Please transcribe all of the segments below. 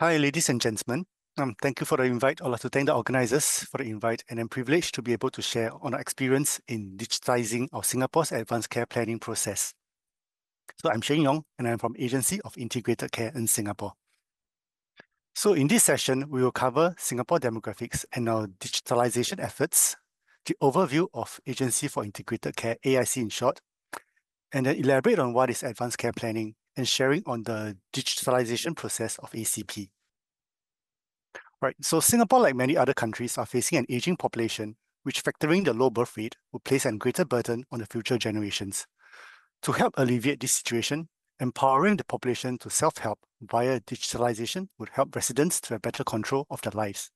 Hi, ladies and gentlemen. Thank you for the invite. I'd like to thank the organizers for the invite, and I'm privileged to be able to share on our experience in digitizing of Singapore's advanced care planning process. So I'm Xuan-yong, and I'm from Agency of Integrated Care in Singapore. So in this session, we will cover Singapore demographics and our digitalization efforts, the overview of Agency for Integrated Care, AIC in short, and then elaborate on what is advanced care planning and sharing on the digitalization process of ACP. Right, so Singapore, like many other countries, are facing an aging population, which, factoring the low birth rate, will place a greater burden on the future generations. To help alleviate this situation, empowering the population to self-help via digitalization would help residents to have better control of their lives.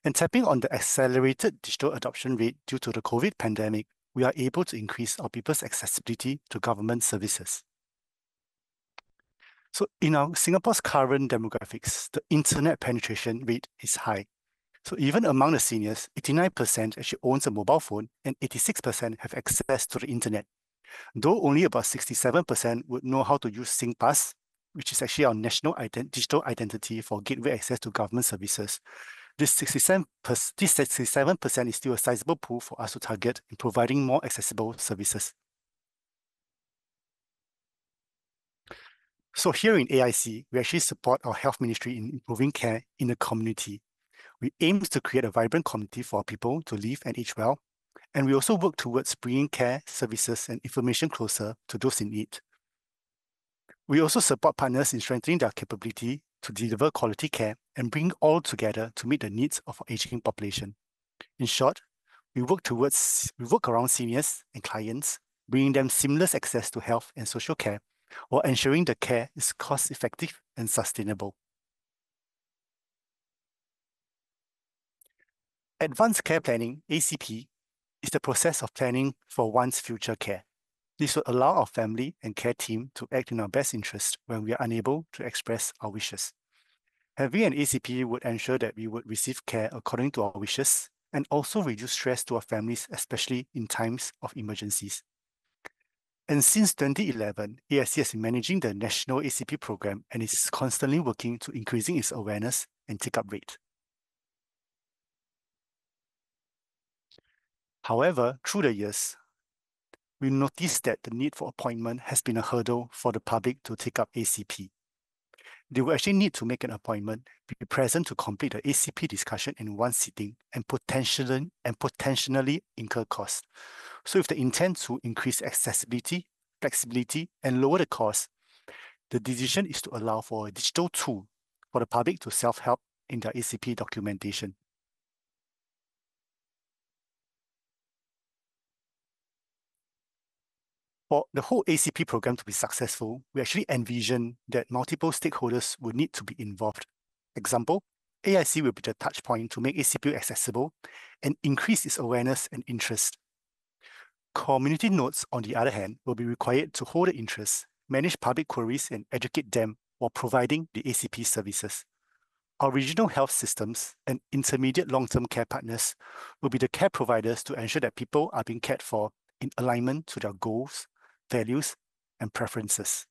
And tapping on the accelerated digital adoption rate due to the COVID pandemic, we are able to increase our people's accessibility to government services. So in our Singapore's current demographics, the internet penetration rate is high. So even among the seniors, 89% actually owns a mobile phone and 86% have access to the internet. Though only about 67% would know how to use SingPass, which is actually our national digital identity for gateway access to government services. This 67% is still a sizable pool for us to target in providing more accessible services. So here in AIC, we actually support our health ministry in improving care in the community. We aim to create a vibrant community for people to live and age well, and we also work towards bringing care, services, and information closer to those in need. We also support partners in strengthening their capability to deliver quality care and bring all together to meet the needs of our aging population. In short, we work around seniors and clients, bringing them seamless access to health and social care, while ensuring the care is cost-effective and sustainable. Advanced care planning, ACP, is the process of planning for one's future care. This will allow our family and care team to act in our best interest when we are unable to express our wishes. Having an ACP would ensure that we would receive care according to our wishes and also reduce stress to our families, especially in times of emergencies. And since 2011, AIC has been managing the national ACP program and is constantly working to increasing its awareness and take-up rate. However, through the years, we noticed that the need for appointment has been a hurdle for the public to take up ACP. They will actually need to make an appointment, be present to complete the ACP discussion in one sitting, and potentially incur costs. So if the intent to increase accessibility, flexibility, and lower the cost, the decision is to allow for a digital tool for the public to self-help in their ACP documentation. For the whole ACP program to be successful, we actually envision that multiple stakeholders will need to be involved. Example, AIC will be the touch point to make ACP accessible and increase its awareness and interest. Community nodes, on the other hand, will be required to hold the interest, manage public queries, and educate them while providing the ACP services. Our regional health systems and intermediate long-term care partners will be the care providers to ensure that people are being cared for in alignment to their goals, values, and preferences.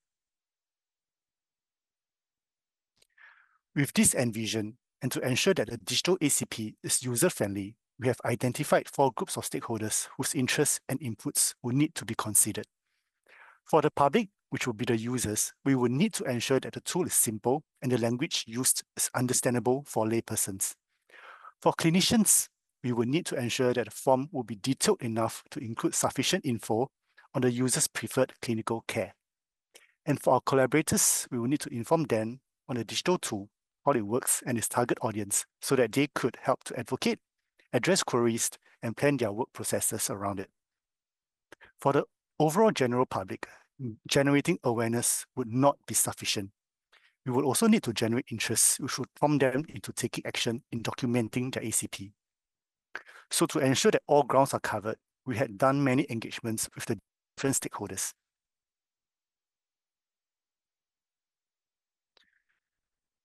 With this envision, and to ensure that the digital ACP is user-friendly, we have identified 4 groups of stakeholders whose interests and inputs will need to be considered. For the public, which will be the users, we will need to ensure that the tool is simple and the language used is understandable for laypersons. For clinicians, we will need to ensure that the form will be detailed enough to include sufficient info on the user's preferred clinical care. And for our collaborators, we will need to inform them on the digital tool, how it works, and its target audience, so that they could help to advocate, address queries, and plan their work processes around it. For the overall general public, generating awareness would not be sufficient. We will also need to generate interest, which would prompt them into taking action in documenting their ACP. So to ensure that all grounds are covered, we had done many engagements with the different stakeholders.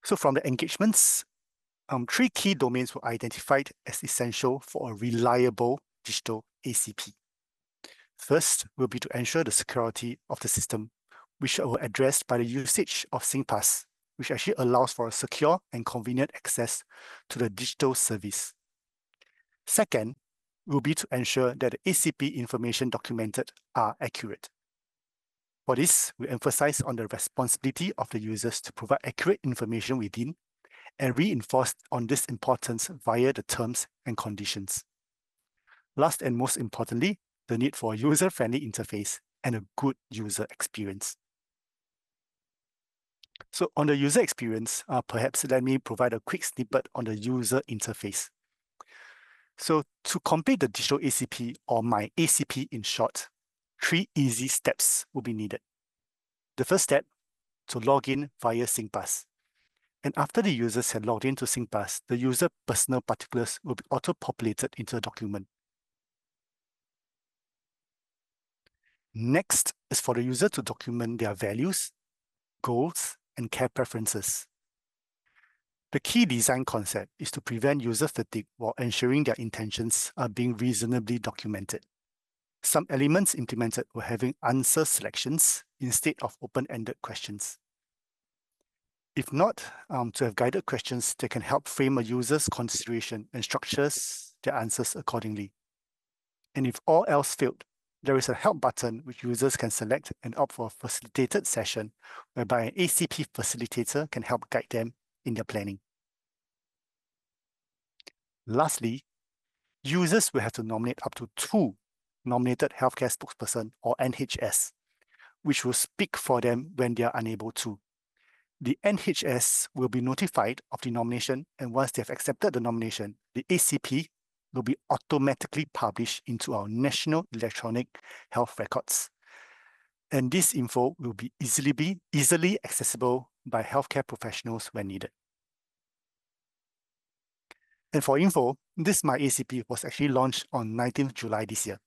So from the engagements, 3 key domains were identified as essential for a reliable digital ACP. First will be to ensure the security of the system, which were addressed by the usage of SingPass which actually allows for a secure and convenient access to the digital service. Second, will be to ensure that the ACP information documented are accurate. For this, we emphasize on the responsibility of the users to provide accurate information within and reinforce on this importance via the terms and conditions. Last and most importantly, the need for a user-friendly interface and a good user experience. So on the user experience, perhaps let me provide a quick snippet on the user interface. So to complete the digital ACP or myACP in short, 3 easy steps will be needed. The first step, to log in via SingPass. And after the users have logged into SingPass, the user personal particulars will be auto-populated into the document. Next is for the user to document their values, goals, and care preferences. The key design concept is to prevent user fatigue while ensuring their intentions are being reasonably documented. Some elements implemented were having answer selections instead of open-ended questions. If not, to have guided questions that can help frame a user's consideration and structures their answers accordingly. And if all else failed, there is a help button which users can select and opt for a facilitated session whereby an ACP facilitator can help guide them in their planning. Lastly, users will have to nominate up to 2 nominated healthcare spokesperson or NHS, which will speak for them when they are unable to. The NHS will be notified of the nomination, and once they have accepted the nomination, the ACP will be automatically published into our National Electronic Health Records. And this info will be easily accessible by healthcare professionals when needed. And for info, this myACP was actually launched on 19th July this year.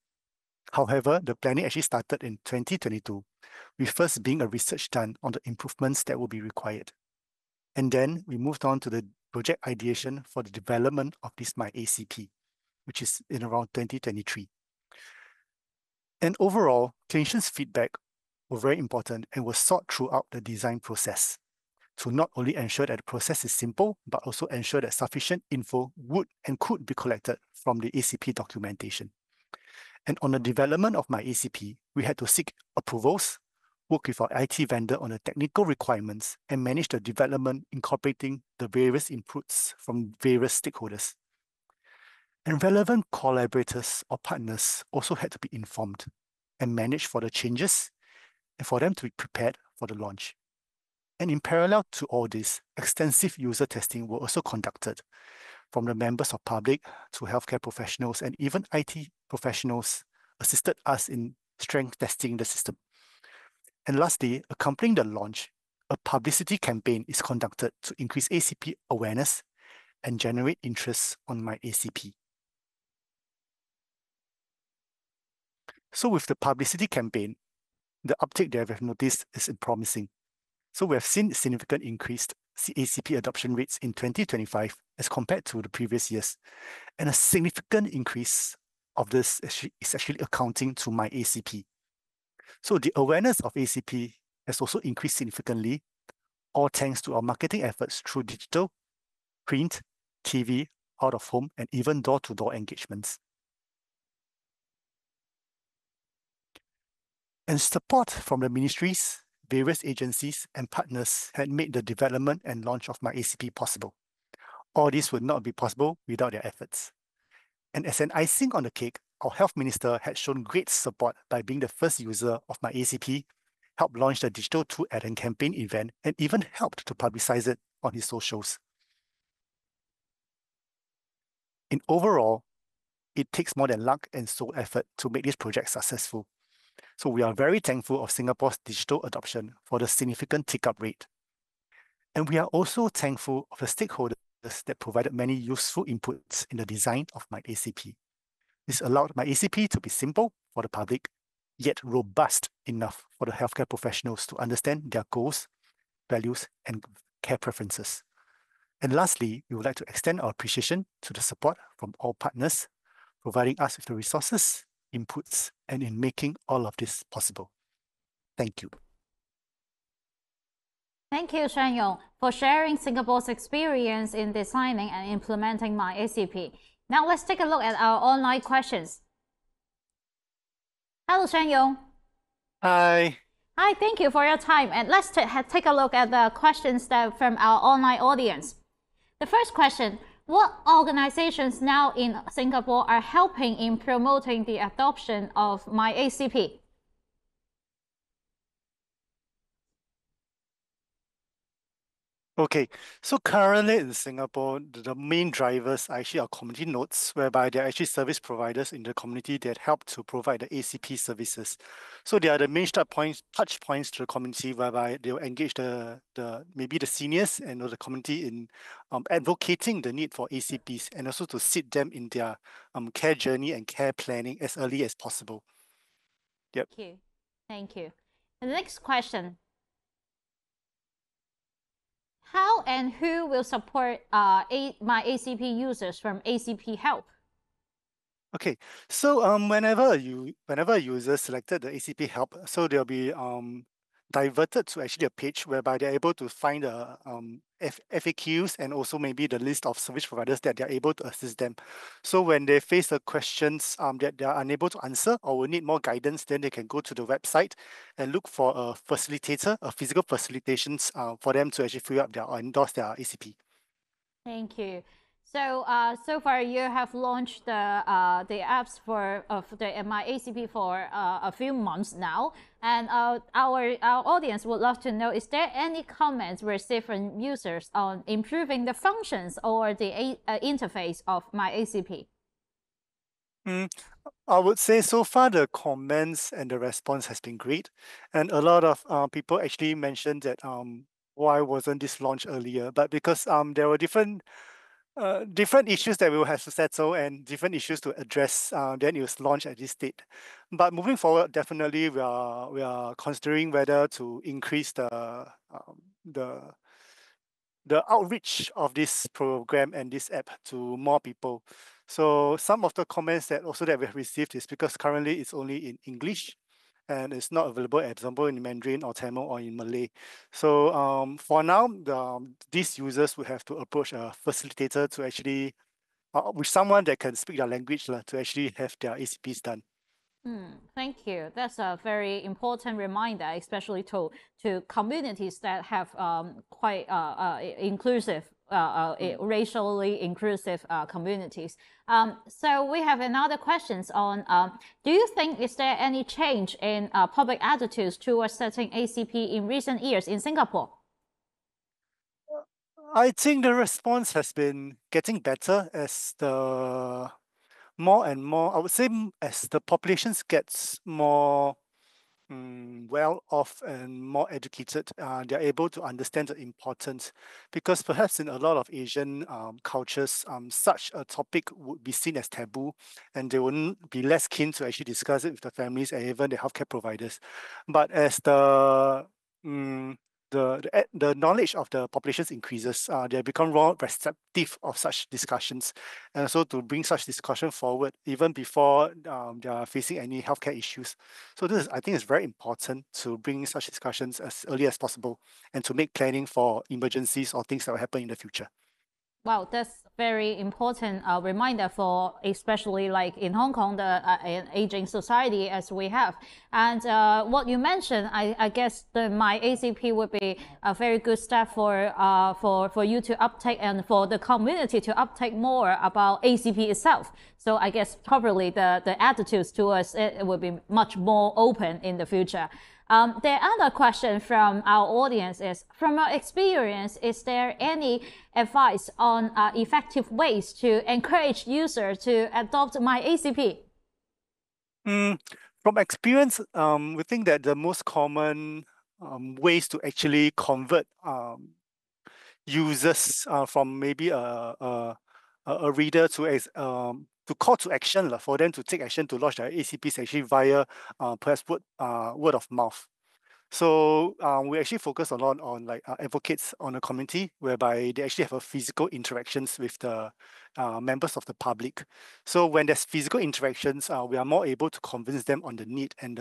However, the planning actually started in 2022, with first being a research done on the improvements that will be required. And then we moved on to the project ideation for the development of this myACP, which is in around 2023. And overall, clinicians' feedback were very important and was sought throughout the design process to not only ensure that the process is simple, but also ensure that sufficient info would and could be collected from the ACP documentation. And on the development of myACP, we had to seek approvals, work with our IT vendor on the technical requirements, and manage the development incorporating the various inputs from various stakeholders. And relevant collaborators or partners also had to be informed and managed for the changes and for them to be prepared for the launch. And in parallel to all this, extensive user testing were also conducted from the members of public to healthcare professionals, and even IT professionals assisted us in strength testing the system. And lastly, accompanying the launch, a publicity campaign is conducted to increase ACP awareness and generate interest on myACP. So with the publicity campaign, the uptake that we've noticed is promising. So we have seen significant increased ACP adoption rates in 2025 as compared to the previous years. And a significant increase of this is actually accounting to myACP. So the awareness of ACP has also increased significantly, all thanks to our marketing efforts through digital, print, TV, out of home, and even door-to-door engagements. And support from the ministries, various agencies, and partners had made the development and launch of myACP possible. All this would not be possible without their efforts. And as an icing on the cake, our health minister had shown great support by being the first user of myACP, helped launch the digital tool at a campaign event, and even helped to publicize it on his socials. In overall, it takes more than luck and sole effort to make this project successful. So we are very thankful of Singapore's digital adoption for the significant take-up rate. And we are also thankful of the stakeholders that provided many useful inputs in the design of myACP. This allowed myACP to be simple for the public, yet robust enough for the healthcare professionals to understand their goals, values, and care preferences. And lastly, we would like to extend our appreciation to the support from all partners, providing us with the resources, inputs, and in making all of this possible. Thank you. Thank you, Xuan-yong, for sharing Singapore's experience in designing and implementing myACP. Now let's take a look at our online questions. Hello, Xuan-yong. Hi. Hi, thank you for your time. And let's take a look at the questions that from our online audience. The first question, what organizations now in Singapore are helping in promoting the adoption of myACP? Okay, so currently in Singapore, the main drivers are actually our community nodes, whereby they're actually service providers in the community that help to provide the ACP services. So they are the main touch points to the community, whereby they'll engage maybe the seniors and the community in advocating the need for ACPs, and also to sit them in their care journey and care planning as early as possible. Yep. Thank you. Thank you. The next question. How and who will support myACP users from ACP help? Okay, so whenever a user selected the ACP help, so they'll be diverted to actually a page whereby they're able to find the FAQs and also maybe the list of service providers that they're able to assist them. So when they face the questions that they are unable to answer or will need more guidance, then they can go to the website and look for a facilitator, a physical facilitations for them to actually fill up or endorse their ACP. Thank you. So, so far you have launched the apps for the myACP for a few months now, and our audience would love to know: is there any comments received from users on improving the functions or the interface of myACP? I would say so far the comments and the response has been great, and a lot of people actually mentioned that why wasn't this launched earlier? But because there were different issues that we will have to settle and different issues to address, then it was launched at this state. But moving forward, definitely we are considering whether to increase the outreach of this program and this app to more people. So some of the comments that we have received is because currently it's only in English and it's not available, for example, in Mandarin or Tamil or in Malay. So for now, these users will have to approach a facilitator to actually, with someone that can speak their language to actually have their ACPs done. Thank you. That's a very important reminder, especially to communities that have quite inclusive, racially inclusive communities. So we have another questions on: do you think is there any change in public attitudes towards setting ACP in recent years in Singapore? I think the response has been getting better as the more and more, I would say, as the populations gets more well off and more educated, they're able to understand the importance, because perhaps in a lot of Asian cultures, such a topic would be seen as taboo, and they wouldn't be less keen to actually discuss it with the families and even the healthcare providers. But as the knowledge of the populations increases, they become more receptive of such discussions, and so to bring such discussion forward even before they are facing any healthcare issues. So I think, is very important to bring such discussions as early as possible and to make planning for emergencies or things that will happen in the future. Wow, that's very important reminder for especially like in Hong Kong, an aging society as we have. And what you mentioned, I guess the myACP would be a very good step for you to uptake and for the community to uptake more about ACP itself. So I guess probably the attitudes towards it will be much more open in the future. The other question from our audience is: from your experience, is there any advice on effective ways to encourage users to adopt myACP? From experience, we think that the most common ways to actually convert users from maybe a reader to call to action for them to take action to launch their ACPs actually via perhaps word of mouth. So we actually focus a lot on advocates on the community, whereby they actually have a physical interactions with the members of the public. So when there's physical interactions, we are more able to convince them on the need and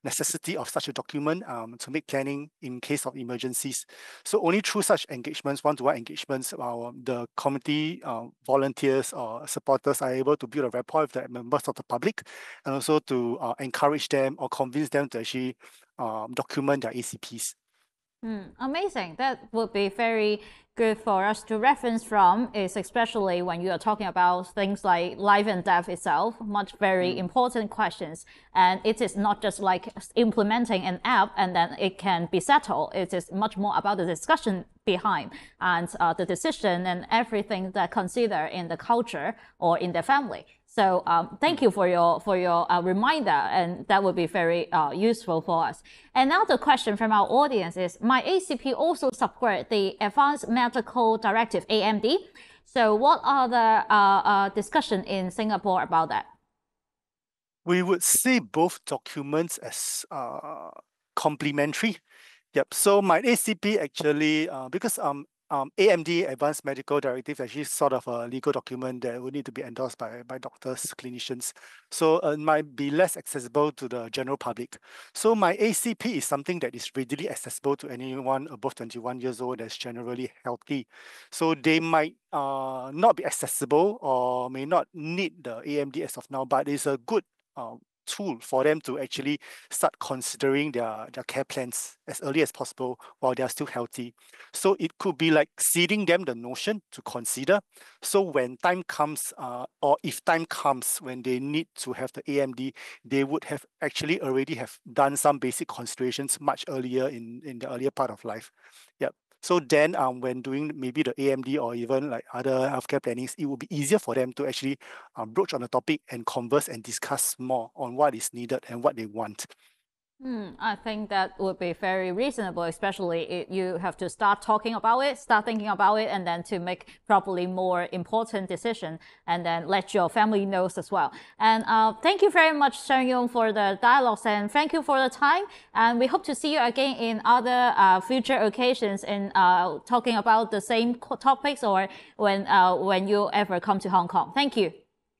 necessity of such a document to make planning in case of emergencies. So only through such engagements, one-to-one engagements, the community volunteers or supporters are able to build a rapport with the members of the public, and also to encourage them or convince them to actually document their ACPs. Amazing. That would be very good for us to reference from, is especially when you are talking about things like life and death itself, very important questions. And it is not just like implementing an app and then it can be settled. It is much more about the discussion behind and the decision and everything that consider in the culture or in the family. So thank you for your reminder, and that would be very useful for us. Another question from our audience is, myACP also support the Advanced Medical Directive, AMD. So what are the discussion in Singapore about that? We would see both documents as complementary. Yep. So myACP actually, because AMD, Advanced Medical Directive, actually sort of a legal document that would need to be endorsed by doctors, clinicians. So it might be less accessible to the general public. So myACP is something that is readily accessible to anyone above 21 years old that's generally healthy. So they might not be accessible or may not need the AMD as of now, but it's a good tool for them to actually start considering their care plans as early as possible while they are still healthy. So it could be like seeding them the notion to consider. So when time comes, or if time comes when they need to have the AMD, they would have actually already have done some basic considerations much earlier in the earlier part of life. Yep. So then when doing maybe the AMD or even like other healthcare plannings, it will be easier for them to actually broach on the topic and converse and discuss more on what is needed and what they want. I think that would be very reasonable, especially if you have to start talking about it, start thinking about it, and then to make probably more important decision, and then let your family know as well. And thank you very much, Xuan-yong, for the dialogues, and thank you for the time. And we hope to see you again in other future occasions in talking about the same topics, or when you ever come to Hong Kong. Thank you.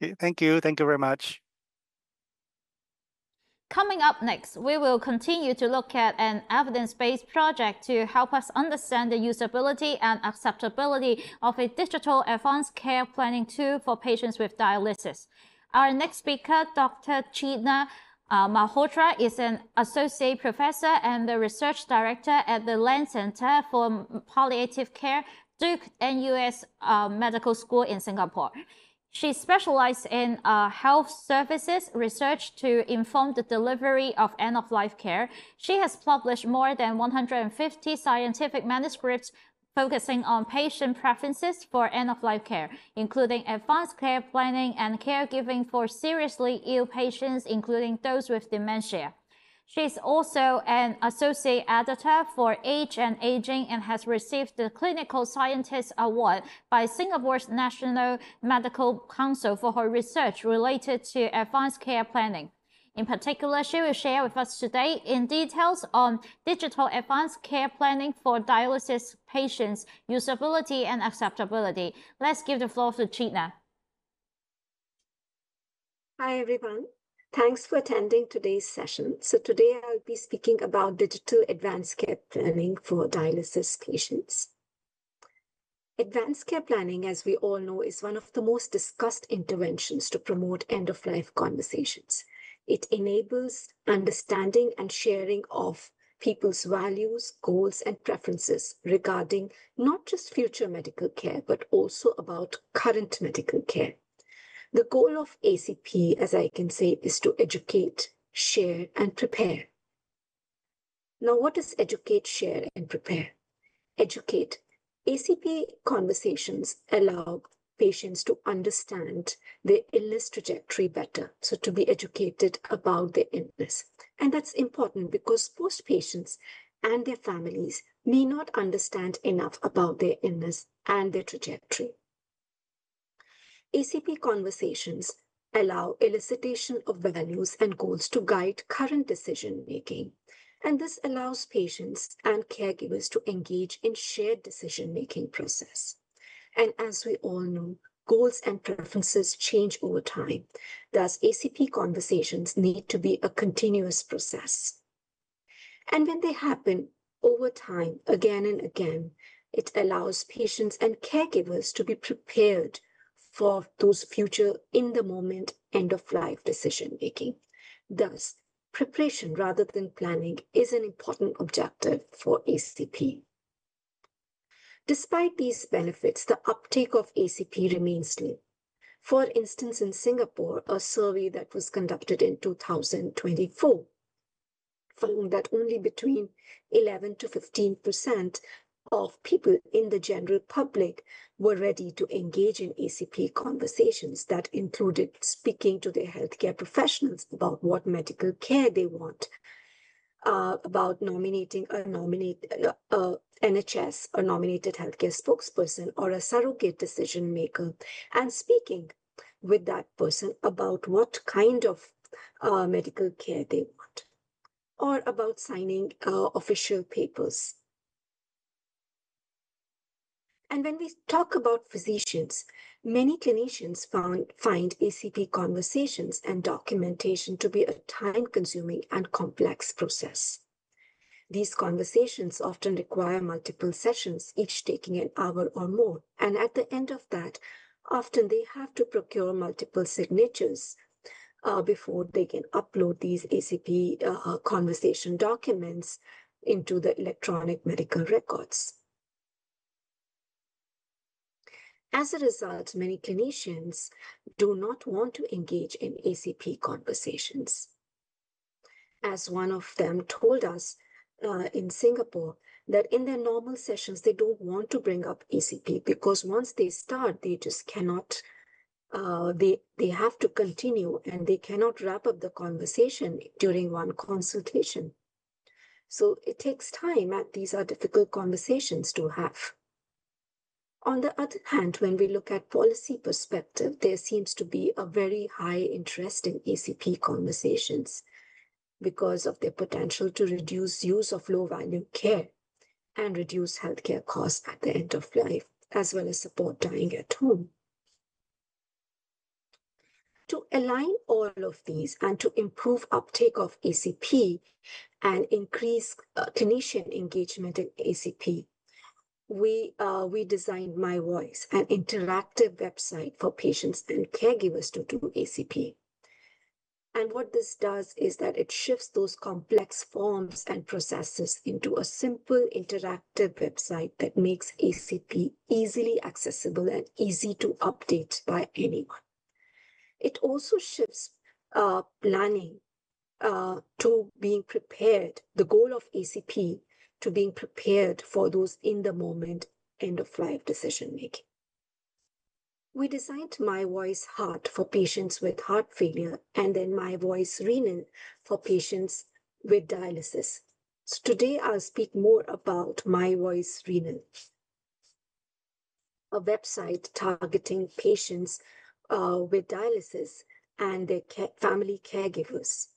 Okay, thank you. Thank you very much. Coming up next, we will continue to look at an evidence-based project to help us understand the usability and acceptability of a digital advanced care planning tool for patients with dialysis. Our next speaker, Dr. Chetna Malhotra, is an associate professor and the research director at the Land Center for Palliative Care, Duke-NUS Medical School in Singapore. She specialized in health services research to inform the delivery of end-of-life care. She has published more than 150 scientific manuscripts focusing on patient preferences for end-of-life care, including advanced care planning and caregiving for seriously ill patients, including those with dementia. She is also an associate editor for Age and Aging and has received the Clinical Scientist Award by Singapore's National Medical Council for her research related to advanced care planning. In particular, she will share with us today in details on digital advanced care planning for dialysis patients, usability and acceptability. Let's give the floor to Chetna. Hi, everyone. Thanks for attending today's session. So today I'll be speaking about digital advanced care planning for dialysis patients. Advanced care planning, as we all know, is one of the most discussed interventions to promote end-of-life conversations. It enables understanding and sharing of people's values, goals, and preferences regarding not just future medical care, but also about current medical care. The goal of ACP, as I can say, is to educate, share, and prepare. Now, what is educate, share, and prepare? Educate. ACP conversations allow patients to understand their illness trajectory better, so to be educated about their illness. And that's important because most patients and their families may not understand enough about their illness and their trajectory. ACP conversations allow elicitation of values and goals to guide current decision-making, and this allows patients and caregivers to engage in shared decision-making process. And as we all know, goals and preferences change over time. Thus, ACP conversations need to be a continuous process. And when they happen over time, again and again, it allows patients and caregivers to be prepared for those future in-the-moment, end-of-life decision-making. Thus, preparation rather than planning is an important objective for ACP. Despite these benefits, the uptake of ACP remains low. For instance, in Singapore, a survey that was conducted in 2024 found that only between 11 to 15% of people in the general public were ready to engage in ACP conversations that included speaking to their healthcare professionals about what medical care they want, about nominating a NHS, a nominated healthcare spokesperson, or a surrogate decision maker, and speaking with that person about what kind of medical care they want, or about signing official papers. And when we talk about physicians, many clinicians find ACP conversations and documentation to be a time-consuming and complex process. These conversations often require multiple sessions, each taking an hour or more. And at the end of that, often they have to procure multiple signatures before they can upload these ACP conversation documents into the electronic medical records. As a result, many clinicians do not want to engage in ACP conversations. As one of them told us in Singapore, that in their normal sessions, they don't want to bring up ACP because once they start, they just cannot, they have to continue and they cannot wrap up the conversation during one consultation. So it takes time, and these are difficult conversations to have. On the other hand, when we look at policy perspective, there seems to be a very high interest in ACP conversations because of their potential to reduce use of low-value care and reduce healthcare costs at the end of life, as well as support dying at home. To align all of these and to improve uptake of ACP and increase clinician engagement in ACP, we designed My Voice, an interactive website for patients and caregivers to do ACP. And what this does is that it shifts those complex forms and processes into a simple interactive website that makes ACP easily accessible and easy to update by anyone. It also shifts planning to being prepared, the goal of ACP, to being prepared for those in-the-moment, end-of-life decision-making. We designed My Voice Heart for patients with heart failure and then My Voice Renal for patients with dialysis. So today I'll speak more about My Voice Renal, a website targeting patients with dialysis and their family caregivers.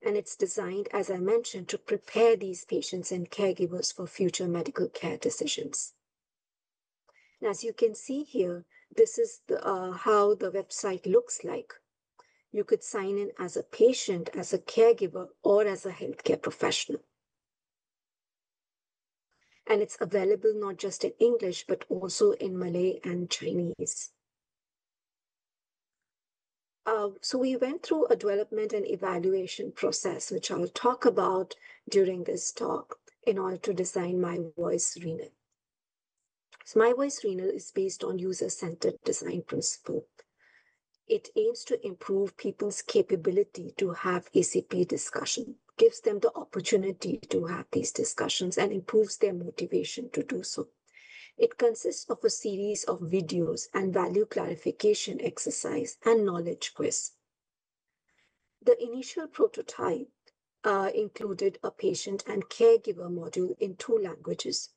And it's designed, as I mentioned, to prepare these patients and caregivers for future medical care decisions. And as you can see here, this is how the website looks like. You could sign in as a patient, as a caregiver, or as a healthcare professional. And it's available not just in English, but also in Malay and Chinese. So we went through a development and evaluation process, which I'll talk about during this talk in order to design My Voice Renal. So My Voice Renal is based on user-centered design principle. It aims to improve people's capability to have ACP discussion, gives them the opportunity to have these discussions, and improves their motivation to do so. It consists of a series of videos and value clarification exercise and knowledge quiz. The initial prototype included a patient and caregiver module in 2 languages.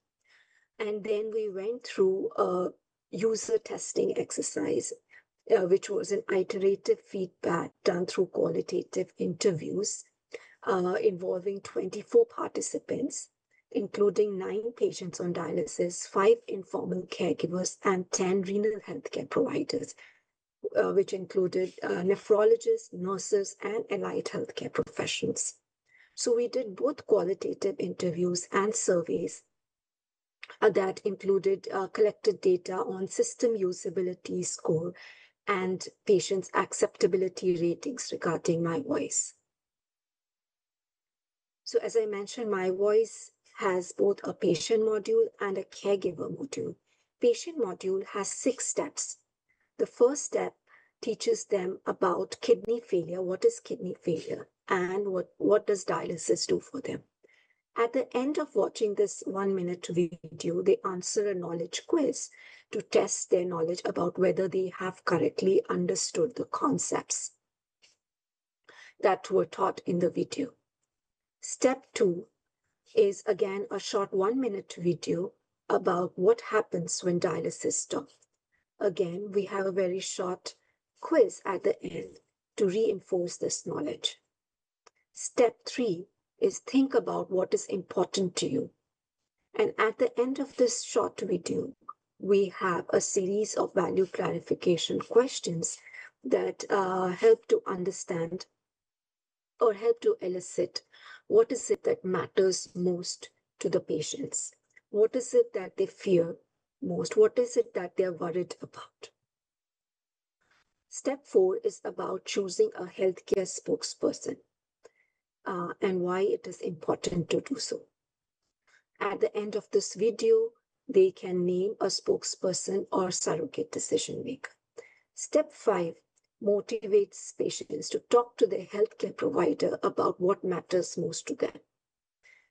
And then we went through a user testing exercise, which was an iterative feedback done through qualitative interviews involving 24 participants. including 9 patients on dialysis, 5 informal caregivers, and 10 renal healthcare providers, which included nephrologists, nurses, and allied healthcare professionals. So we did both qualitative interviews and surveys that included collected data on system usability score and patients' acceptability ratings regarding myVoice. So as I mentioned, myVoice has both a patient module and a caregiver module. Patient module has 6 steps. The first step teaches them about kidney failure, what is kidney failure, and what does dialysis do for them. At the end of watching this 1-minute video, they answer a knowledge quiz to test their knowledge about whether they have correctly understood the concepts that were taught in the video. Step 2 is again a short 1-minute video about what happens when dialysis stops. Again, we have a very short quiz at the end to reinforce this knowledge. Step 3 is think about what is important to you. And at the end of this short video, we have a series of value clarification questions that help to understand or help to elicit what is it that matters most to the patients. What is it that they fear most? What is it that they're worried about? Step 4 is about choosing a healthcare spokesperson and why it is important to do so. At the end of this video, they can name a spokesperson or surrogate decision maker. Step 5 motivates patients to talk to their healthcare provider about what matters most to them.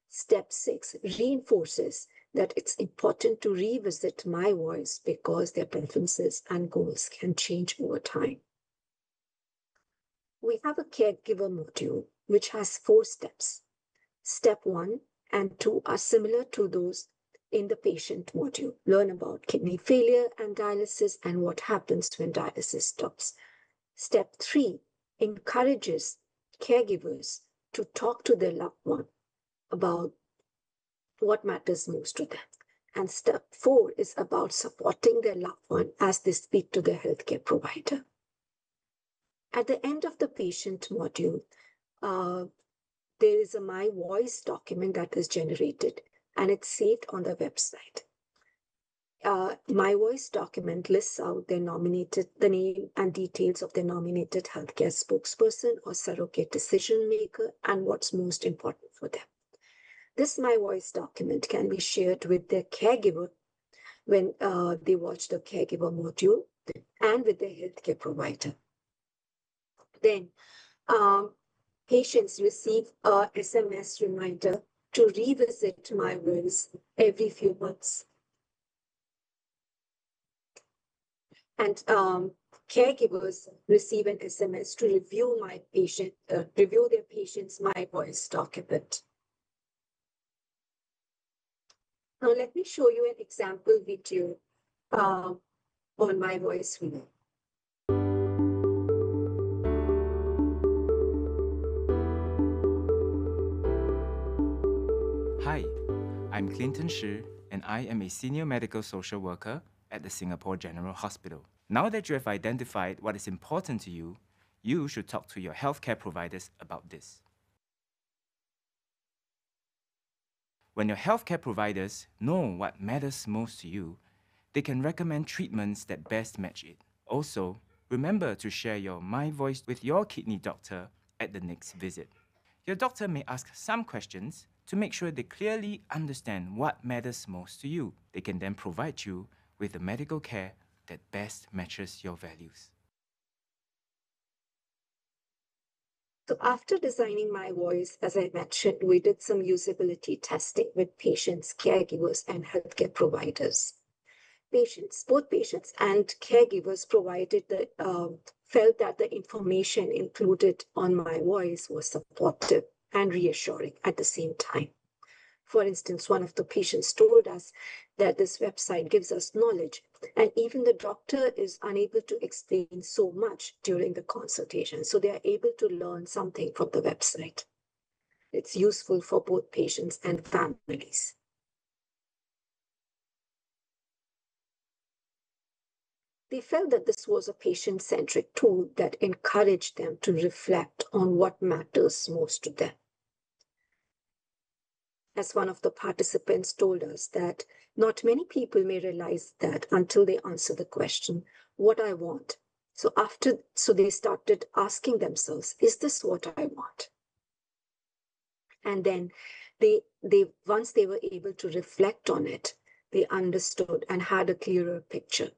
Step 6 reinforces that it's important to revisit myVoice because their preferences and goals can change over time. We have a caregiver module which has 4 steps. Step 1 and 2 are similar to those in the patient module. Learn about kidney failure and dialysis and what happens when dialysis stops. Step 3 encourages caregivers to talk to their loved one about what matters most to them. And step 4 is about supporting their loved one as they speak to their healthcare provider. At the end of the patient module, there is a myVoice document that is generated and it's saved on the website. myVoice document lists out the name and details of the nominated healthcare spokesperson or surrogate decision maker and what's most important for them. This myVoice document can be shared with their caregiver when they watch the caregiver module and with their healthcare provider. Then patients receive a SMS reminder to revisit myVoice every few months. And caregivers receive an SMS to review their patient's myVoice document. Now let me show you an example video on myVoice video. Hi, I'm Clinton Shi, and I am a senior medical social worker at the Singapore General Hospital. Now that you have identified what is important to you, you should talk to your healthcare providers about this. When your healthcare providers know what matters most to you, they can recommend treatments that best match it. Also, remember to share your myVoice with your kidney doctor at the next visit. Your doctor may ask some questions to make sure they clearly understand what matters most to you. They can then provide you with the medical care that best matches your values. So after designing myVoice, as I mentioned, we did some usability testing with patients, caregivers, and healthcare providers. Both patients and caregivers felt that the information included on myVoice was supportive and reassuring at the same time. For instance, one of the patients told us that this website gives us knowledge, and even the doctor is unable to explain so much during the consultation, so they are able to learn something from the website. it's useful for both patients and families. They felt that this was a patient-centric tool that encouraged them to reflect on what matters most to them. As one of the participants told us, that not many people may realize that until they answer the question, what I want. So they started asking themselves, is this what I want? And then once they were able to reflect on it, they understood and had a clearer picture.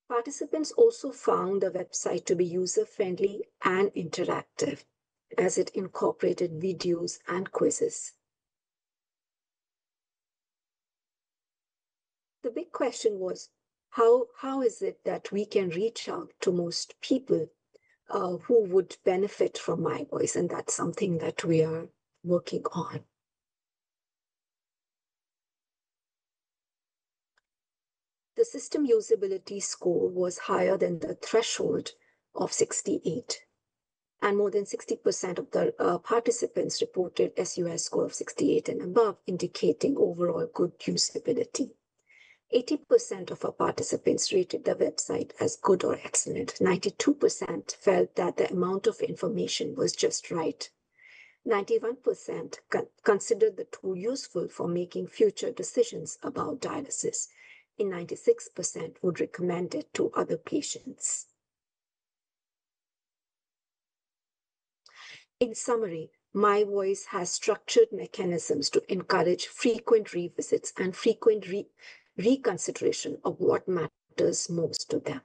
Participants also found the website to be user-friendly and interactive, as it incorporated videos and quizzes. The big question was, how is it that we can reach out to most people who would benefit from My Voice? And that's something that we are working on. The system usability score was higher than the threshold of 68. And more than 60% of the participants reported SUS score of 68 and above, indicating overall good usability. 80% of our participants rated the website as good or excellent. 92% felt that the amount of information was just right. 91% considered the tool useful for making future decisions about dialysis. And 96% would recommend it to other patients. In summary, My Voice has structured mechanisms to encourage frequent revisits and frequent reconsideration of what matters most to them.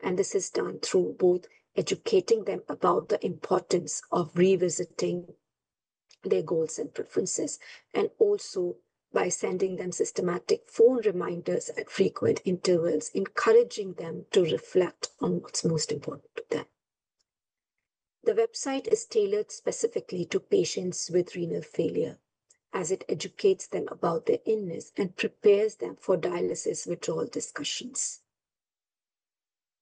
And this is done through both educating them about the importance of revisiting their goals and preferences, and also by sending them systematic phone reminders at frequent intervals, encouraging them to reflect on what's most important to them. The website is tailored specifically to patients with renal failure, as it educates them about their illness and prepares them for dialysis withdrawal discussions.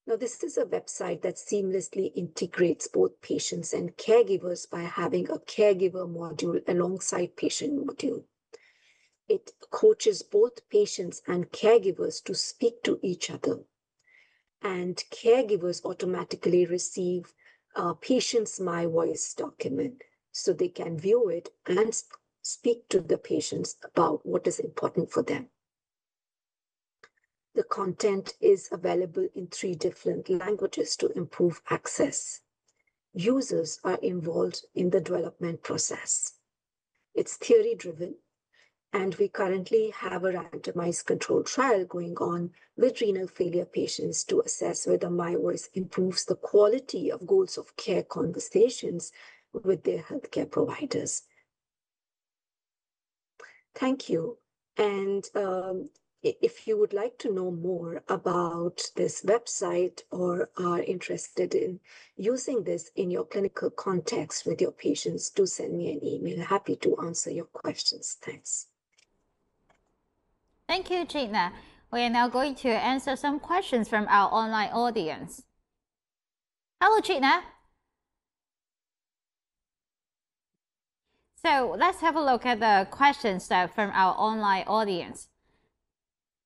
Now, this is a website that seamlessly integrates both patients and caregivers by having a caregiver module alongside patient module. It coaches both patients and caregivers to speak to each other. And caregivers automatically receive patient's My Voice document, so they can view it and speak to the patients about what is important for them. The content is available in 3 different languages to improve access. Users are involved in the development process. It's theory-driven, and we currently have a randomized controlled trial going on with renal failure patients to assess whether My Voice improves the quality of goals of care conversations with their healthcare providers. Thank you. And if you would like to know more about this website or are interested in using this in your clinical context with your patients, do send me an email. Happy to answer your questions. Thanks. Thank you, Chetna. We are now going to answer some questions from our online audience. Hello, Chetna. So let's have a look at the questions from our online audience.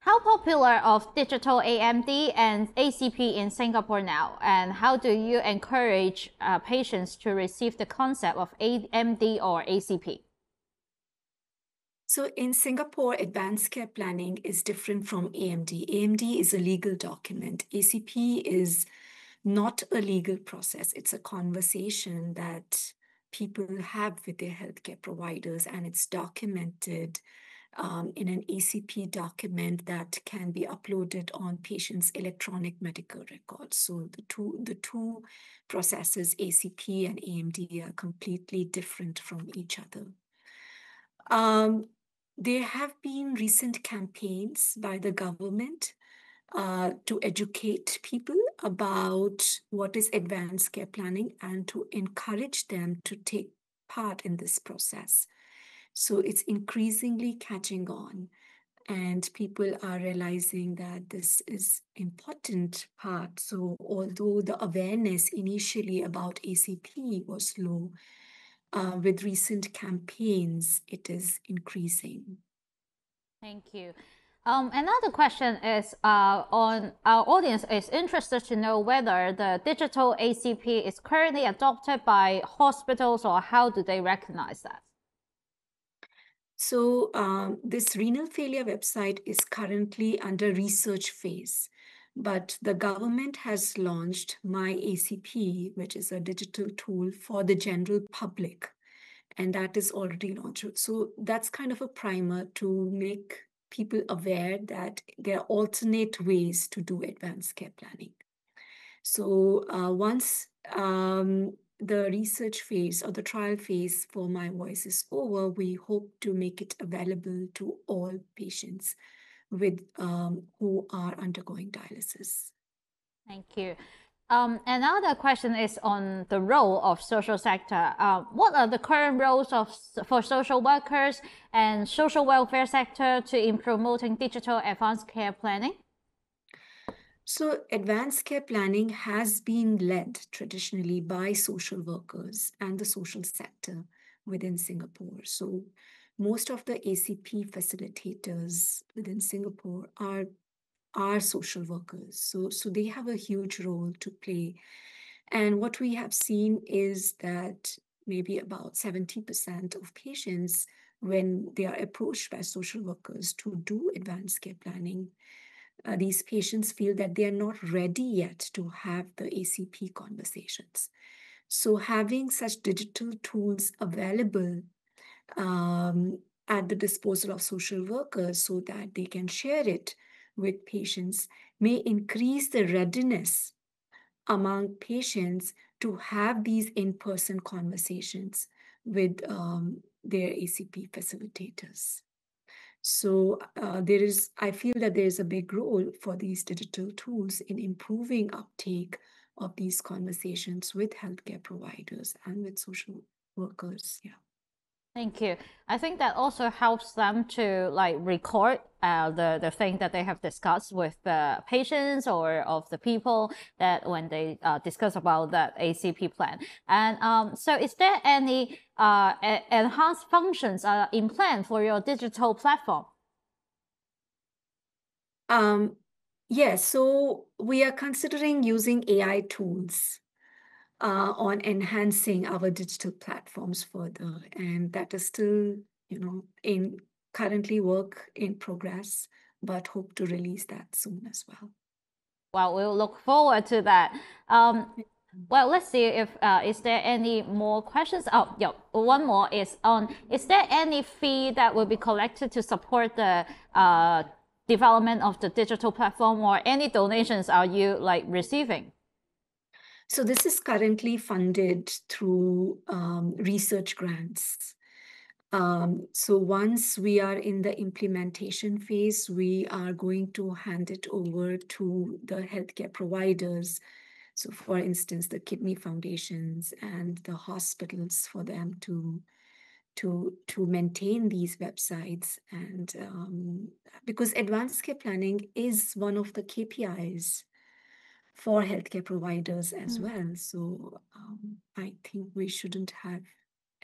How popular of digital AMD and ACP in Singapore now, and how do you encourage patients to receive the concept of AMD or ACP? So in Singapore, advanced care planning is different from AMD. AMD is a legal document. ACP is not a legal process. It's a conversation that people have with their healthcare providers, and it's documented in an ACP document that can be uploaded on patients' electronic medical records. So the two processes, ACP and AMD, are completely different from each other. There have been recent campaigns by the government to educate people about what is advanced care planning and to encourage them to take part in this process. So it's increasingly catching on. and people are realizing that this is important part. So although the awareness initially about ACP was low, with recent campaigns, it is increasing. Thank you. Another question is on our audience is interested to know whether the digital ACP is currently adopted by hospitals, or how do they recognize that? So this renal failure website is currently under research phase, but the government has launched myACP, which is a digital tool for the general public, and that is already launched. So that's kind of a primer to make people aware that there are alternate ways to do advanced care planning. So once the research phase or the trial phase for My Voice is over, we hope to make it available to all patients with who are undergoing dialysis. Thank you. Another question is on the role of social sector. What are the current roles for social workers and social welfare sector in promoting digital advanced care planning? So advanced care planning has been led traditionally by social workers and the social sector within Singapore. So most of the ACP facilitators within Singapore are social workers. So they have a huge role to play. And what we have seen is that maybe about 70% of patients, when they are approached by social workers to do advanced care planning, these patients feel that they are not ready yet to have the ACP conversations. So having such digital tools available at the disposal of social workers so that they can share it with patients may increase the readiness among patients to have these in-person conversations with their ACP facilitators. So I feel that there is a big role for these digital tools in improving uptake of these conversations with healthcare providers and with social workers. Yeah. Thank you. I think that also helps them to record the thing that they have discussed with the patients or of the people that when they discuss about that ACP plan. And so is there any enhanced functions in plan for your digital platform? Yes, so we are considering using AI tools on enhancing our digital platforms further. And that is still, in currently work in progress, but hope to release that soon as well. Well, we'll look forward to that. Well, let's see if is there any more questions? Oh, yeah, one more is on, is there any fee that will be collected to support the development of the digital platform, or any donations are you receiving? So this is currently funded through research grants. So once we are in the implementation phase, we are going to hand it over to the healthcare providers. So for instance, the kidney foundations and the hospitals, for them to maintain these websites. And because advanced care planning is one of the KPIs for healthcare providers as well. So I think we shouldn't have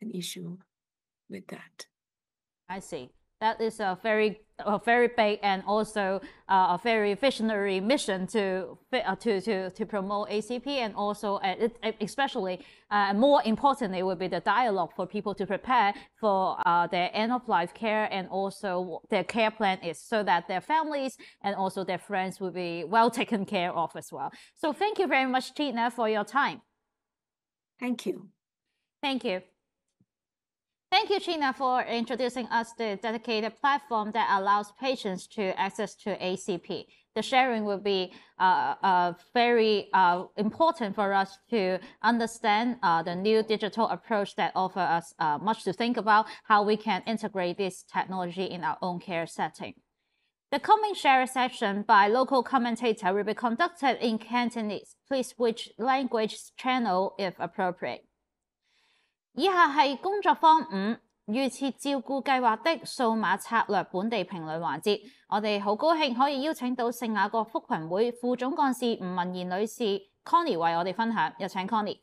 an issue with that. I see. That is a very big and also a very visionary mission to promote ACP, and also especially more importantly would be the dialogue for people to prepare for their end of life care, and also their care plan is so that their families and also their friends will be well taken care of as well. So thank you very much, Chetna, for your time. Thank you. Thank you. Thank you, Chetna, for introducing us the dedicated platform that allows patients to access to ACP. The sharing will be very important for us to understand the new digital approach that offers us much to think about, how we can integrate this technology in our own care setting. The coming share session by local commentator will be conducted in Cantonese. Please switch language channel if appropriate. 以下係工作坊5預設照顧計劃的數碼策略本地評論環節，我哋好高興可以邀請到聖雅各福群會副總幹事吳雯賢女士 Connie 為我哋分享，有請 Connie。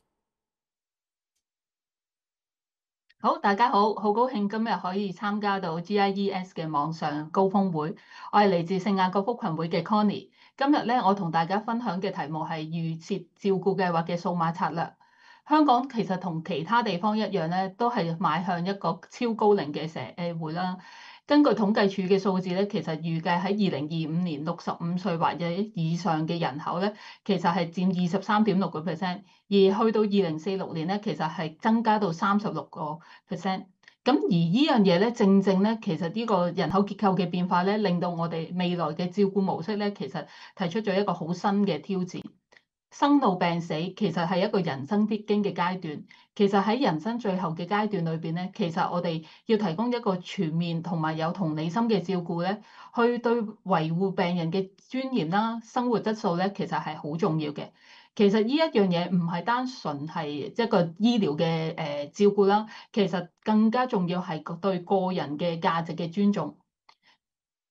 好，大家好，好高興今日可以參加到 GIES 嘅網上高峰會。我係嚟自聖雅各福群會嘅 Connie。今日咧，我同大家分享嘅題目係預設照顧計劃嘅數碼策略。香港其實同其他地方一樣咧，都係邁向一個超高齡嘅社會啦。根據統計處嘅數字咧，其實預計喺2025年65歲或者以上嘅人口咧，其實係佔23.6%，而去到2046年咧，其實係增加到36%。咁而呢樣嘢咧，正正咧，其實呢個人口結構嘅變化咧，令到我哋未來嘅照顧模式咧，其實提出咗一個好新嘅挑戰。生老病死其實係一個人生必經嘅階段。其實喺人生最後嘅階段裏邊咧，其實我哋要提供一個全面同埋有同理心嘅照顧咧，去對維護病人嘅尊嚴啦、生活質素咧，其實係好重要嘅。其實呢一樣嘢唔係單純係一個醫療嘅照顧啦，其實更加重要係對個人嘅價值嘅尊重。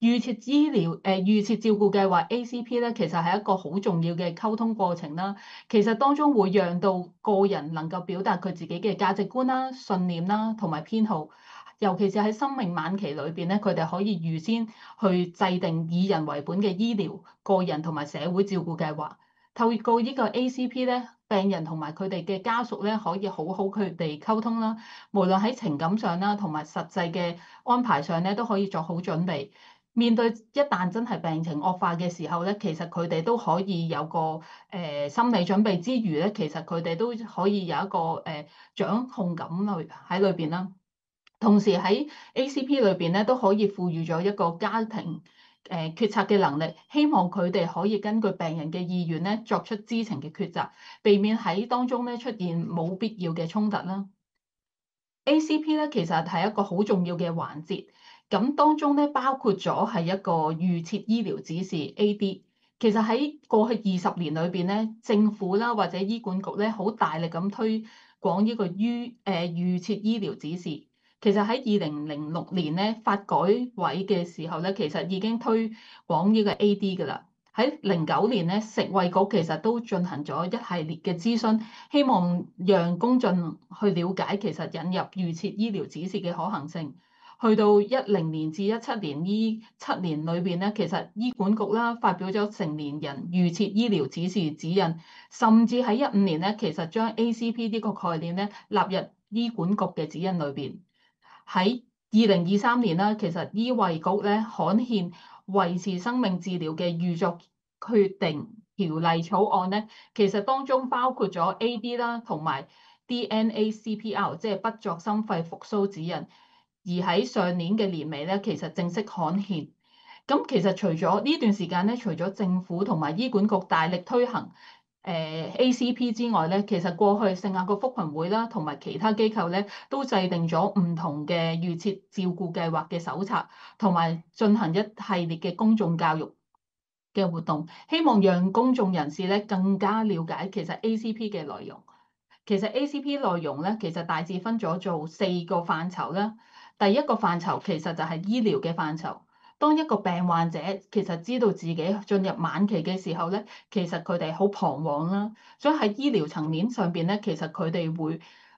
預設預設照顧計劃 ACP 咧，其實係一個好重要嘅溝通過程啦。其實當中會讓到個人能夠表達佢自己嘅價值觀啦、信念啦同埋偏好，尤其是喺生命晚期裏邊咧，佢哋可以預先去制定以人為本嘅醫療、個人同埋社會照顧計劃。透過呢個 ACP 咧，病人同埋佢哋嘅家屬咧，可以好好佢哋溝通啦。無論喺情感上啦，同埋實際嘅安排上咧，都可以做好準備。面對一旦真係病情惡化嘅時候咧，其實佢哋都可以有個心理準備之餘咧，其實佢哋都可以有一個掌控感喺裏邊啦。同時喺 ACP 裏邊咧，都可以賦予咗一個家庭決策嘅能力，希望佢哋可以根據病人嘅意願咧，作出知情嘅抉擇，避免喺當中咧出現冇必要嘅衝突啦。ACP 咧其實係一個好重要嘅環節。咁當中咧包括咗係一個預設醫療指示 AD。其實喺過去20年裏邊咧，政府啦或者醫管局咧好大力咁推廣呢個預設醫療指示。其實喺2006年咧發改委嘅時候咧，其實已經推廣呢個 AD 㗎啦。喺09年咧，食衛局其實都進行咗一系列嘅諮詢，希望讓公眾去了解其實引入預設醫療指示嘅可行性。去到10年至17年呢7年裏邊咧，其實醫管局啦發表咗成年人預設醫療指示指引，甚至喺15年咧，其實將 ACP 呢個概念咧納入醫管局嘅指引裏邊。喺2023年啦，其實醫衛局咧刊憲維持生命治療嘅預作決定條例草案咧，其實當中包括咗 AD 啦同埋 DNACPR， 即係不作心肺復甦指引。而喺上年嘅年尾咧，其實正式刊憲。咁其實除咗呢段時間咧，除咗政府同埋醫管局大力推行ACP 之外咧，其實過去聖雅各福群會啦，同埋其他機構咧，都制定咗唔同嘅預設照顧計劃嘅手冊，同埋進行一系列嘅公眾教育嘅活動，希望讓公眾人士咧更加了解其實 ACP 嘅內容。其實 ACP 內容咧，其實大致分咗做4個範疇啦。第一個範疇其實就係醫療嘅範疇。當一個病患者其實知道自己進入晚期嘅時候咧，其實佢哋好彷徨啦。所以喺醫療層面上邊咧，其實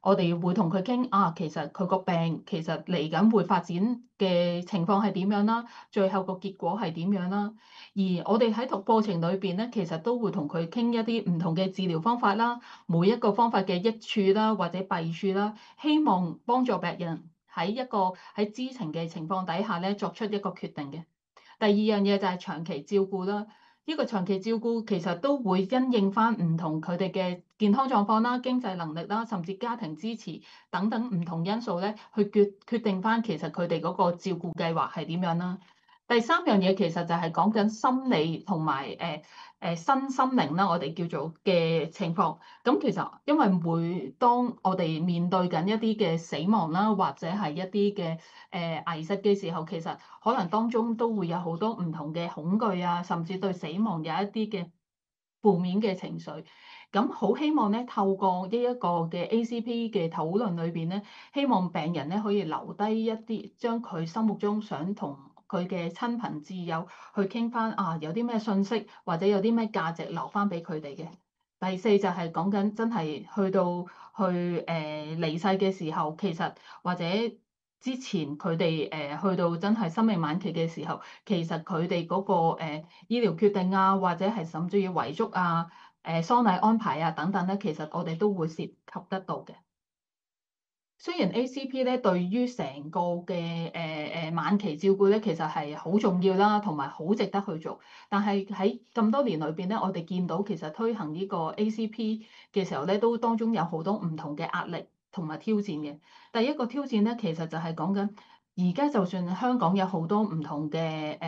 我哋會同佢傾啊，其實佢個病其實嚟緊會發展嘅情況係點樣啦，最後個結果係點樣啦。而我哋喺過程裏邊咧，其實都會同佢傾一啲唔同嘅治療方法啦，每一個方法嘅益處啦或者弊處啦，希望幫助病人喺知情嘅情況底下咧作出一個決定嘅。第二樣嘢就係長期照顧啦。呢個長期照顧其實都會因應翻唔同佢哋嘅健康狀況啦、經濟能力啦，甚至家庭支持等等唔同因素咧，去決定翻其實佢哋嗰個照顧計劃係點樣啦。第三樣嘢其實就係講緊心理同埋身心靈啦，我哋叫做嘅情況。咁其實因為當我哋面對緊一啲嘅死亡啦，或者係一啲嘅危疾嘅時候，其實可能當中都會有好多唔同嘅恐懼啊，甚至對死亡有一啲嘅負面嘅情緒。咁好希望咧透過呢一個嘅 ACP 嘅討論裏邊咧，希望病人咧可以留低一啲，將佢心目中想同佢嘅親朋摯友去傾翻有啲咩信息或者有啲咩價值留翻俾佢哋嘅。第四就係講緊真係去到離世嘅時候，其實或者之前佢哋去到真係生命晚期嘅時候，其實佢哋嗰個醫療決定啊，或者係甚至於遺囑啊、喪禮安排啊等等咧，其實我哋都會涉及得到嘅。雖然 ACP 咧對於成個嘅晚期照顧咧，其實係好重要啦，同埋好值得去做。但係喺咁多年裏邊咧，我哋見到其實推行呢個 ACP 嘅時候咧，都當中有好多唔同嘅壓力同埋挑戰嘅。第一個挑戰咧，其實就係講緊而家就算香港有好多唔同嘅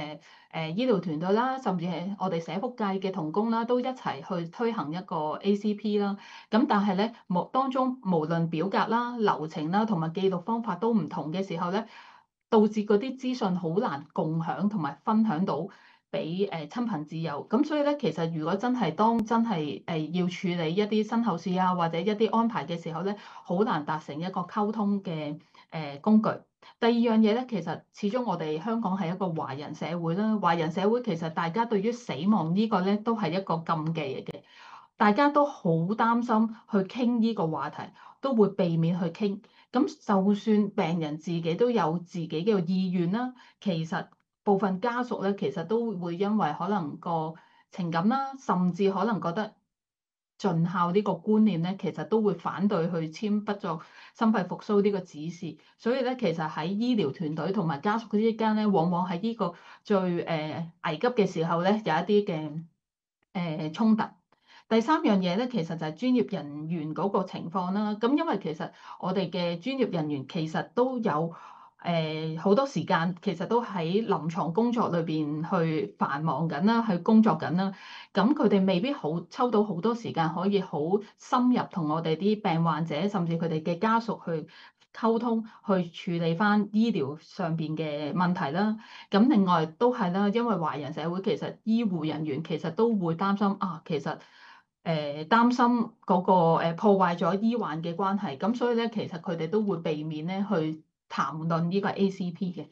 醫療團隊啦，甚至係我哋社福界嘅同工啦，都一齊去推行一個 ACP 啦。咁但係咧，當中無論表格啦、流程啦，同埋記錄方法都唔同嘅時候咧，導致嗰啲資訊好難共享同埋分享到俾親朋摯友。咁所以咧，其實如果真係要處理一啲身後事啊，或者一啲安排嘅時候咧，好難達成一個溝通嘅工具。第二樣嘢咧，其實始終我哋香港係一個華人社會啦，華人社會其實大家對於死亡呢個咧都係一個禁忌嚟嘅。大家都好擔心去傾呢個話題，都會避免去傾。咁就算病人自己都有自己嘅意願啦，其實部分家屬咧，其實都會因為可能個情感啦，甚至可能覺得盡孝呢個觀念咧，其實都會反對去簽不作心肺復甦呢個指示。所以咧，其實喺醫療團隊同埋家屬之間咧，往往喺呢個最危急嘅時候咧，有一啲嘅衝突。第三樣嘢咧，其實就係專業人員嗰個情況啦。咁因為其實我哋嘅專業人員其實都有好多時間，其實都喺臨床工作裏邊去繁忙緊啦，去工作緊啦。咁佢哋未必抽到好多時間可以好深入同我哋啲病患者，甚至佢哋嘅家屬去溝通，去處理翻醫療上邊嘅問題啦。咁另外都係啦，因為華人社會其實醫護人員其實都會擔心其實擔心嗰個破壞咗醫患嘅關係，咁所以咧，其實佢哋都會避免咧去談論呢個 ACP 嘅。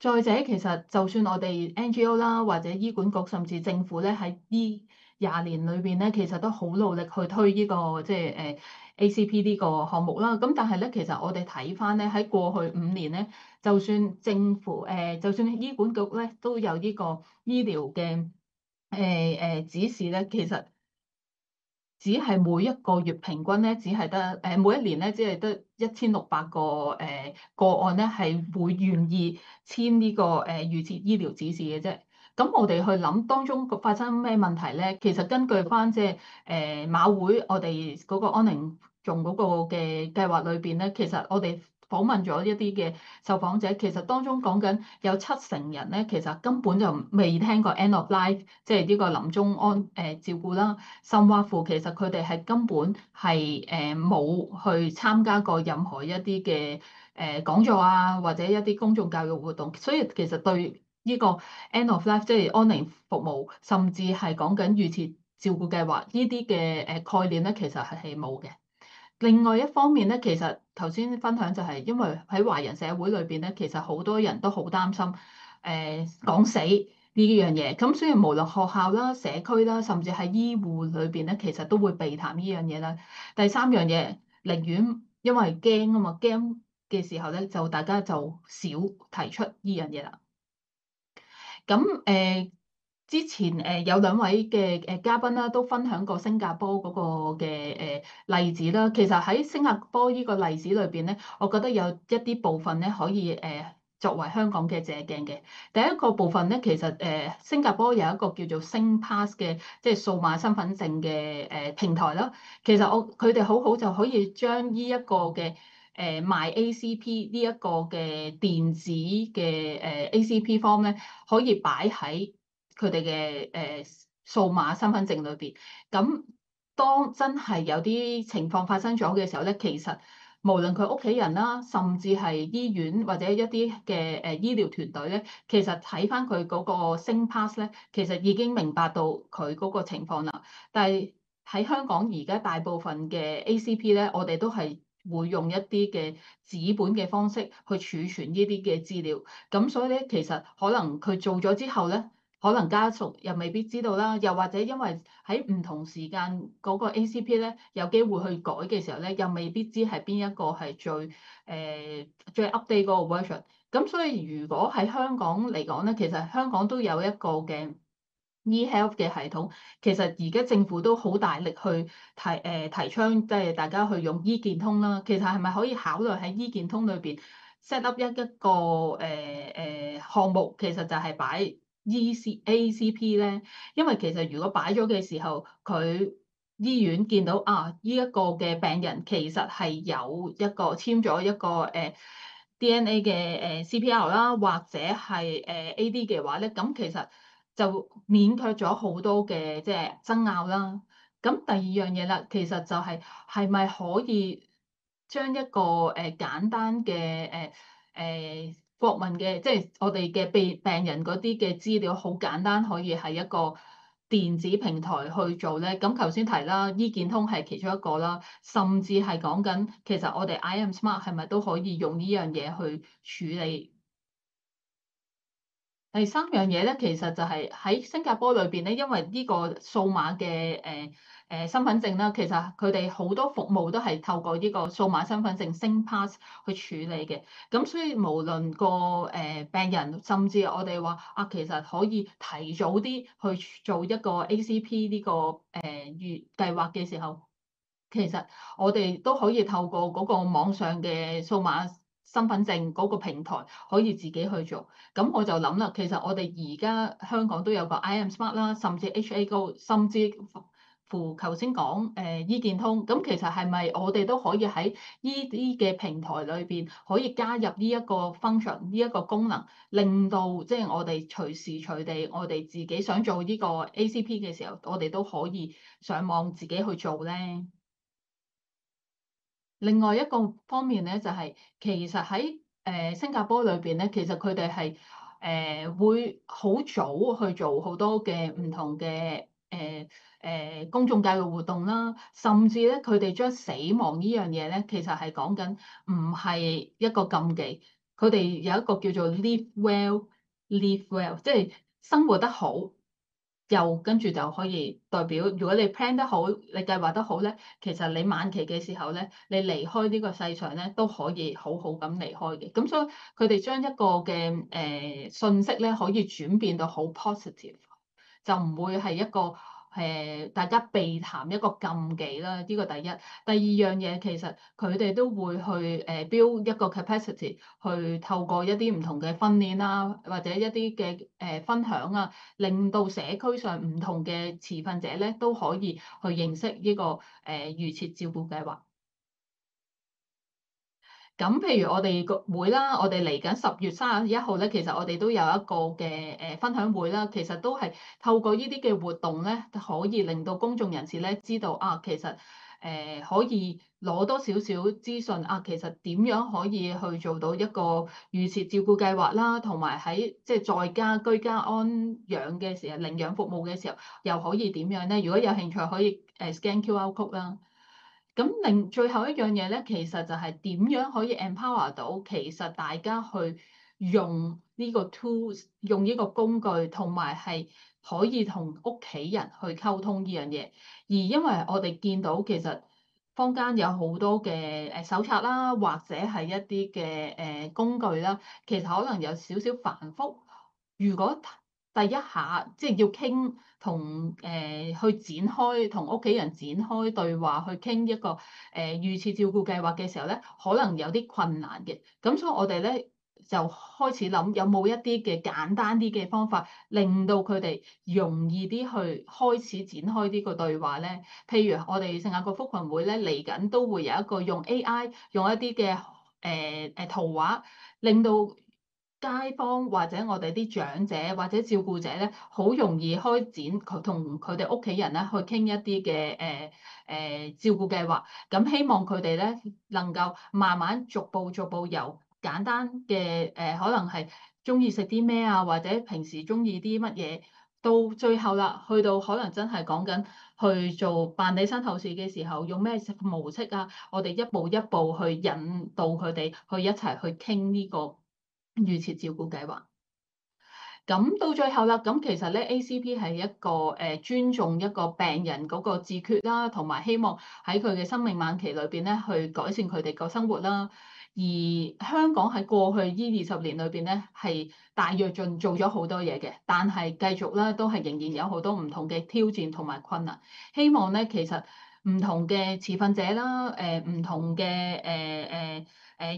再者，其實就算我哋 NGO 啦，或者醫管局，甚至政府咧喺呢20年裏邊咧，其實都好努力去推呢個即係ACP 呢個項目啦。咁但係咧，其實我哋睇翻咧喺過去5年咧，就算政府就算醫管局咧都有呢個醫療嘅指示咧，其實只係每一個月平均咧，只係得每一年咧，只係得1600個個案咧，係會願意簽呢個預設醫療指示嘅啫。咁我哋去諗當中發生咩問題咧？其實根據翻即係馬會我哋嗰個安寧頌嗰個嘅計劃裏邊咧，其實我哋訪問咗一啲嘅受訪者，其實當中講緊有70%人咧，其實根本就未聽過 end of life，即係呢個臨終照顧啦，甚或乎其實佢哋係根本係冇去參加過任何一啲嘅講座啊，或者一啲公眾教育活動，所以其實對呢個 end of life 即係安寧服務，甚至係講緊預設照顧計劃呢啲嘅概念咧，其實係冇嘅。另外一方面咧，其實頭先分享就係因為喺華人社會裏邊咧，其實好多人都好擔心講死呢樣嘢。咁所以無論學校啦、社區啦，甚至喺醫護裏邊咧，其實都會避談呢樣嘢啦。第三樣嘢，寧願因為驚啊嘛，驚嘅時候咧，就大家就少提出呢樣嘢啦。咁之前有2位嘅嘉賓啦，都分享過新加坡嗰個嘅例子啦。其實喺新加坡呢個例子裏邊咧，我覺得有一啲部分咧可以作為香港嘅借鏡嘅。第一個部分咧，其實新加坡有一個叫做 SingPass 嘅即係數碼身份證嘅平台啦。其實佢哋好就可以將呢一個嘅myACP 呢一個嘅電子嘅ACP form 咧，可以擺喺佢哋嘅數碼身份證裏邊。咁當真係有啲情況發生咗嘅時候咧，其實無論佢屋企人啦，甚至係醫院或者一啲嘅醫療團隊咧，其實睇翻佢嗰個升 pass 咧，其實已經明白到佢嗰個情況啦。但係喺香港而家大部分嘅 ACP 咧，我哋都係會用一啲嘅紙本嘅方式去儲存呢啲嘅資料，咁所以咧其實可能佢做咗之後咧，可能家屬又未必知道啦，又或者因為喺唔同時間嗰個 ACP 咧有機會去改嘅時候咧，又未必知係邊一個係最 update 嗰個 version。咁所以如果喺香港嚟講咧，其實香港都有一個嘅eHealth 嘅系統，其實而家政府都好大力去提倡，即係大家去用醫健通啦。其實係咪可以考慮喺醫健通裏邊 set up 一個項目，其實就係擺 ACP 咧？因為其實如果擺咗嘅時候，佢醫院見到呢一個嘅病人其實係有一個簽咗一個DNA 嘅CPR 啦，或者係AD 嘅話咧，咁其實就免卻咗好多嘅即係爭拗啦。咁第二樣嘢啦，其實就係咪可以將一個簡單嘅國民嘅，即係我哋嘅病人嗰啲嘅資料，好簡單可以係一個電子平台去做咧。咁頭先提啦，醫健通係其中一個啦，甚至係講緊其實我哋 IMSmart 係咪都可以用呢樣嘢去處理？第三樣嘢咧，其實就係喺新加坡裏邊咧，因為呢個數碼嘅身份證啦，其實佢哋好多服務都係透過呢個數碼身份證升 pass 去處理嘅。咁所以無論個病人，甚至我哋話其實可以提早啲去做一個 ACP 呢個預計劃嘅時候，其實我哋都可以透過嗰個網上嘅數碼身份證嗰個平台可以自己去做。咁我就諗啦，其實我哋而家香港都有個 IMSmart 啦，甚至 HA Go， 甚至乎頭先講醫健通。咁其實係咪我哋都可以喺呢啲嘅平台裏邊可以加入呢一個 function， 呢一個功能，令到即係我哋隨時隨地我哋自己想做呢個 ACP 嘅時候，我哋都可以上網自己去做咧。另外一個方面咧，就係其實喺新加坡裏邊咧，其實佢哋係會好早去做好多嘅唔同嘅公眾教育活動啦，甚至咧佢哋將死亡呢樣嘢咧，其實係講緊唔係一個禁忌，佢哋有一個叫做 live well，live well，即係生活得好。又跟住就可以代表，如果你 plan 得好，你計劃得好咧，其實你晚期嘅時候咧，你離開呢個世上咧，都可以好好咁離開嘅。咁所以佢哋將一個嘅信息咧，可以轉變到好 positive，就唔會係一個大家避談一個禁忌啦。呢個第一。第二樣嘢其實佢哋都會去build一個 capacity，去透過一啲唔同嘅訓練啦，或者一啲嘅分享啊，令到社區上唔同嘅持份者咧都可以去認識呢個預設照顧計劃。咁譬如我哋個會啦，我哋嚟緊10月31號咧，其實我哋都有一個嘅分享會啦。其實都係透過呢啲嘅活動咧，可以令到公眾人士咧知道其實可以攞多少少資訊其實點樣可以去做到一個預設照顧計劃啦，同埋喺即係在家居家安養嘅時候，領養服務嘅時候又可以點樣咧？如果有興趣可以scan QR code 啦。咁最後一樣嘢咧，其實就係點樣可以 empower 到其實大家去用呢個 tools， 用呢個工具，同埋係可以同屋企人去溝通呢樣嘢。而因為我哋見到其實坊間有好多嘅手冊啦，或者係一啲嘅工具啦，其實可能有少少繁複。如果第一下即係要傾同去展開同屋企人展開對話，去傾一個預設照顧計劃嘅時候咧，可能有啲困難嘅。咁所以我哋咧就開始諗有冇一啲嘅簡單啲嘅方法，令到佢哋容易啲去開始展開呢個對話咧。譬如我哋聖雅各福群會咧嚟緊都會有一個用 AI 用一啲嘅圖畫，令到街坊或者我哋啲長者或者照顧者咧，好容易開展佢同佢哋屋企人咧去傾一啲嘅照顧計劃。咁希望佢哋咧能夠慢慢逐步由簡單嘅可能係中意食啲咩啊，或者平時中意啲乜嘢，到最後啦，去到可能真係講緊去做辦理身後事嘅時候，用咩模式啊？我哋一步一步去引導佢哋去一齊去傾呢個預設照顧計劃。咁到最後啦，咁其實咧 ACP 係一個尊重一個病人嗰個自決啦，同埋希望喺佢嘅生命晚期裏邊咧去改善佢哋個生活啦。而香港喺過去呢20年裏邊咧係大躍進做咗好多嘢嘅，但係繼續咧都係仍然有好多唔同嘅挑戰同埋困難。希望咧其實唔同嘅持份者啦，唔同嘅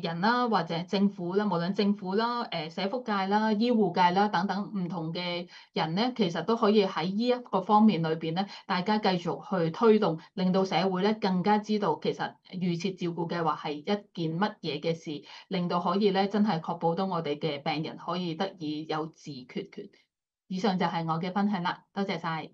人啦，或者政府啦，無論政府啦、社福界啦、醫護界啦等等唔同嘅人咧，其實都可以喺呢一個方面裏邊咧，大家繼續去推動，令到社會咧更加知道其實預設照顧計劃係一件乜嘢嘅事，令到可以咧真係確保到我哋嘅病人可以得以有自決權。以上就係我嘅分享啦，多謝晒。